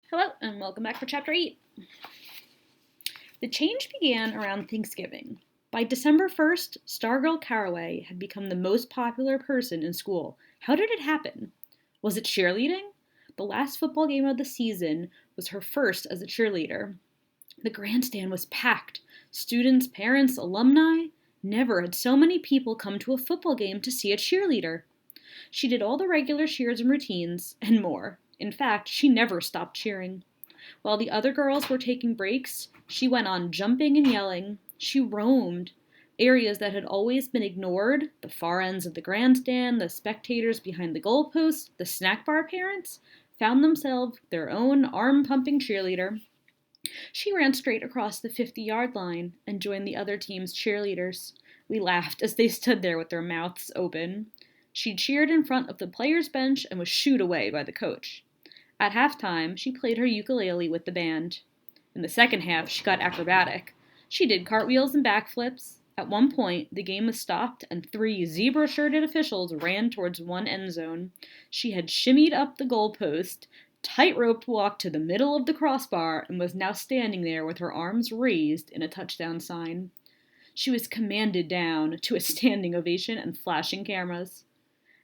Hello, and welcome back for Chapter 8. The change began around Thanksgiving. By December 1st, Stargirl Caraway had become the most popular person in school. How did it happen? Was it cheerleading? The last football game of the season was her first as a cheerleader. The grandstand was packed. Students, parents, alumni. Never had so many people come to a football game to see a cheerleader. She did all the regular cheers and routines, and more. In fact, she never stopped cheering. While the other girls were taking breaks, she went on jumping and yelling. She roamed areas that had always been ignored, the far ends of the grandstand, the spectators behind the goalposts, the snack bar parents, found themselves their own arm-pumping cheerleader. She ran straight across the 50-yard line and joined the other team's cheerleaders. We laughed as they stood there with their mouths open. She cheered in front of the players' bench and was shooed away by the coach. At halftime, she played her ukulele with the band. In the second half, she got acrobatic. She did cartwheels and backflips. At one point, the game was stopped and three zebra-shirted officials ran towards one end zone. She had shimmied up the goalpost, tight-roped walked to the middle of the crossbar, and was now standing there with her arms raised in a touchdown sign. She was commanded down to a standing ovation and flashing cameras.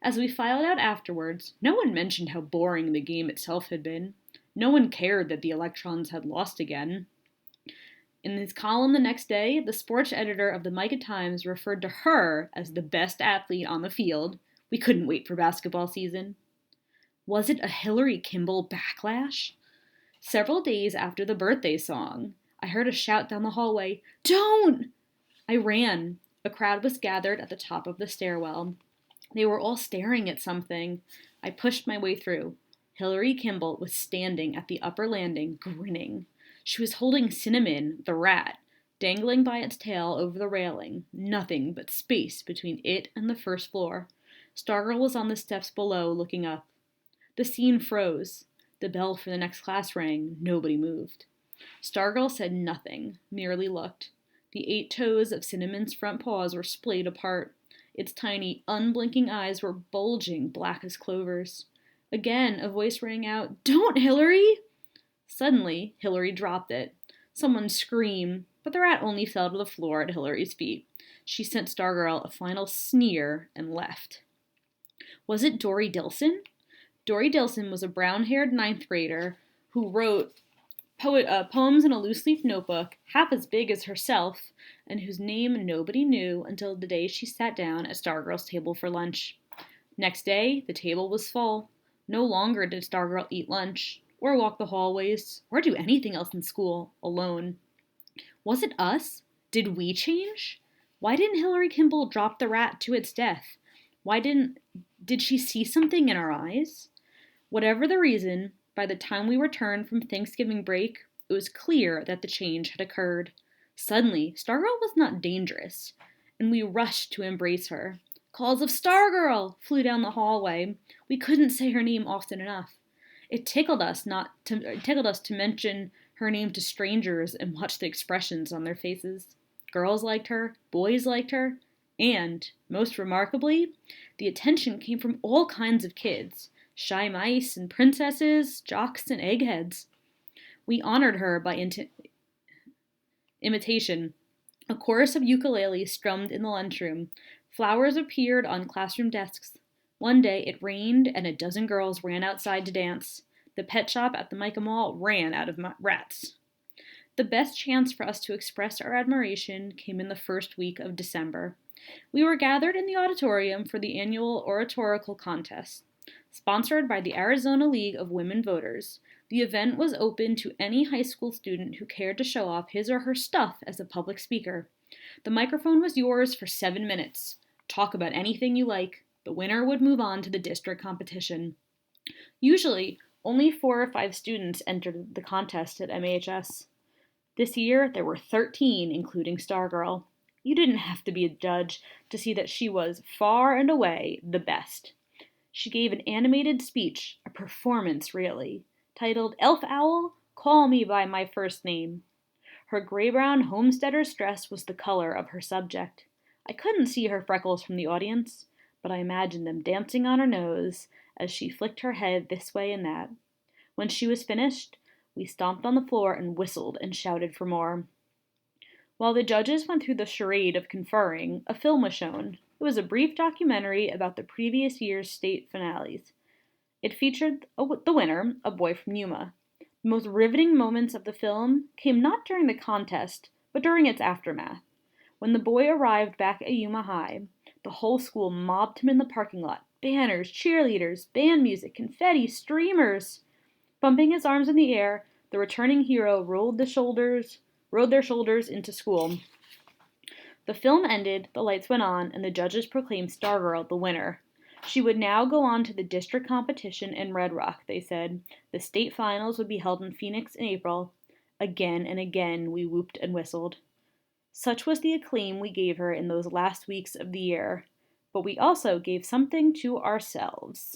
As we filed out afterwards, no one mentioned how boring the game itself had been. No one cared that the Electrons had lost again. In his column the next day, the sports editor of the Micah Times referred to her as the best athlete on the field. We couldn't wait for basketball season. Was it a Hillary Kimball backlash? Several days after the birthday song, I heard a shout down the hallway, "Don't!" I ran. A crowd was gathered at the top of the stairwell. They were all staring at something. I pushed my way through. Hillary Kimball was standing at the upper landing, grinning. She was holding Cinnamon, the rat, dangling by its tail over the railing, nothing but space between it and the first floor. Stargirl was on the steps below, looking up. The scene froze. The bell for the next class rang. Nobody moved. Stargirl said nothing, merely looked. The 8 toes of Cinnamon's front paws were splayed apart. Its tiny, unblinking eyes were bulging, black as clovers. Again, a voice rang out, "Don't, Hillary!" Suddenly, Hillary dropped it. Someone screamed, but the rat only fell to the floor at Hillary's feet. She sent Stargirl a final sneer and left. Was it Dory Dilson? Dory Dilson was a brown-haired 9th grader who wrote poems in a loose-leaf notebook, half as big as herself, and whose name nobody knew until the day she sat down at Stargirl's table for lunch. Next day, the table was full. No longer did Stargirl eat lunch, or walk the hallways, or do anything else in school, alone. Was it us? Did we change? Why didn't Hillary Kimball drop the rat to its death? Did she see something in our eyes? Whatever the reason, by the time we returned from Thanksgiving break, it was clear that the change had occurred. Suddenly, Stargirl was not dangerous, and we rushed to embrace her. Calls of "Stargirl!" flew down the hallway. We couldn't say her name often enough. It tickled us to mention her name to strangers and watch the expressions on their faces. Girls liked her, boys liked her, and, most remarkably, the attention came from all kinds of kids. Shy mice and princesses, jocks and eggheads. We honored her by imitation. A chorus of ukuleles strummed in the lunchroom. Flowers appeared on classroom desks. One day it rained and a dozen girls ran outside to dance. The pet shop at the Micah Mall ran out of rats. The best chance for us to express our admiration came in the first week of December. We were gathered in the auditorium for the annual oratorical contest. Sponsored by the Arizona League of Women Voters, the event was open to any high school student who cared to show off his or her stuff as a public speaker. The microphone was yours for 7 minutes. Talk about anything you like. The winner would move on to the district competition. Usually, only 4 or 5 students entered the contest at MHS. This year, there were 13, including Stargirl. You didn't have to be a judge to see that she was, far and away, the best. She gave an animated speech, a performance really, titled "Elf Owl, Call Me by My First Name." Her gray-brown homesteader's dress was the color of her subject. I couldn't see her freckles from the audience, but I imagined them dancing on her nose as she flicked her head this way and that. When she was finished, We stomped on the floor and whistled and shouted for more. While the judges went through the charade of conferring, a film was shown. It was a brief documentary about the previous year's state finales. It featured the winner, a boy from Yuma. The most riveting moments of the film came not during the contest, but during its aftermath. When the boy arrived back at Yuma High, the whole school mobbed him in the parking lot. Banners, cheerleaders, band music, confetti, streamers. Bumping his arms in the air, the returning hero rode their shoulders into school. The film ended, the lights went on, and the judges proclaimed Stargirl the winner. She would now go on to the district competition in Red Rock, they said. The state finals would be held in Phoenix in April. Again and again we whooped and whistled. Such was the acclaim we gave her in those last weeks of the year. But we also gave something to ourselves.